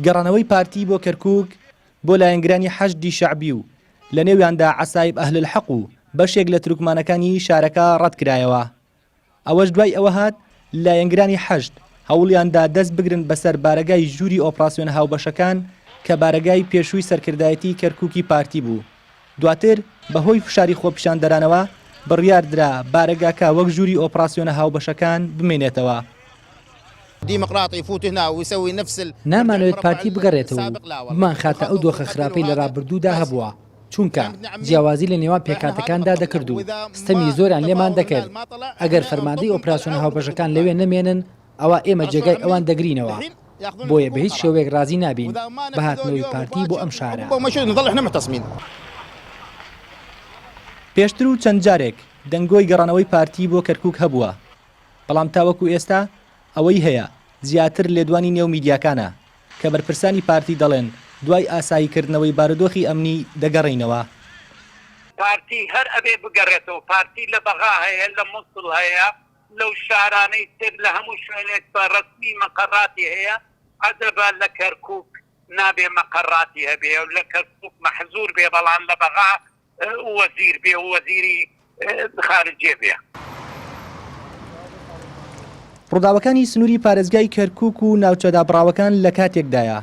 گەڕانەوەی پارتی بۆ کەرکووک بۆ لایەنگرانی حەشدی شەعبی و لە نێویاندا عەسایب ئەهل الحەق و بەشێک لە تروکمانەکانی شارەکە ڕەتکرایەوە. ئەوەش دوای ئەوە هات لایەنگرانی حەشد هەوڵیاندا دەست بگرن بەسەر بارگای ژووری ئۆپراسیۆن هاوبەشەکان کە بارگای پێشووی سەرکردایەتی کەرکووکی پارتی بوو. دواتر بەهۆی فشاری خۆپیشاندەرانەوە بڕیاردرا بارگاکە وەک ژووری ئۆپراسیۆنە هاوبەشەکان بمێنێتەوە. نامانەوێت پارتی بگەڕێتەوە و بمان خاتە ئەو دۆخە خراپەی لە ڕابردوودا هەبووە، چونکە جیاوازی لە نێوان پێکاتەکاندا دەکرد و ستەمی زۆریان لێمان دەکرد. ئەگەر فەرماندەی ئۆپراسیۆنە هاوبەشەکان لەوێ نەمێنن ئەوە ئێمە جێگای ئەوان دەگرینەوە. بۆیە بە هیچ شێوەیەک رازی نابین بە هاتنەوەی پارتی بۆ ئەم شارە. پێشتر و چەند جارێک دەنگۆی گەڕانەوەی پارتی بۆ کەرکووک هەبووە، بەڵام تاوەکو ئێستا ئەوەی هەیە زیاتر لێدوانی نێو میدیاکانە کە بەرپرسانی پارتی دەڵێن دوای ئاساییکردنەوەی بارودۆخی ئەمنی دەگەڕینەوە. پارتی هەر ئەبێ بگەڕێتەوە، پارتی لە بەغا هەیە، لە مووسڵ هەیە، لەو شارانەی تر لە هەموو شوێنێک بە ڕەسمی مەقەڕاتی هەیە. عەجەبە لە کەرکووک نابێ مەقەڕاتی هەبێ و لە کەرکووک مەحزوور بێ، بەڵام لە بەغا وەزیر بێ و وەزیری خارجێ بێ. ڕووداوەکانی سنووری پارێزگای کەرکووک و ناوچەدابڕاوەکان لە کاتێکدایە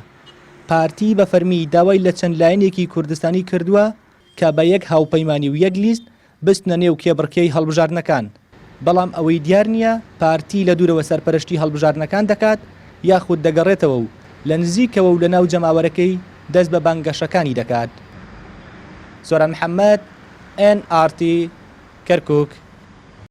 پارتی بە فەرمی داوای لە چەند لایەنێکی کوردستانی کردووە کە بە یەک هاوپەیمانی و یەک لیست بستنە نێو کێبڕکێی هەڵبژاردنەکان، بەڵام ئەوەی دیار نییە پارتی لە دوورەوە سەرپەرشتی هەڵبژاردنەکان دەکات یاخود دەگەڕێتەوە و لە نزیکەوە و لە ناو جەماوەرەکەی دەست بە بانگەشەکانی دەکات. سۆران محەممەد، NRT کەرکووک.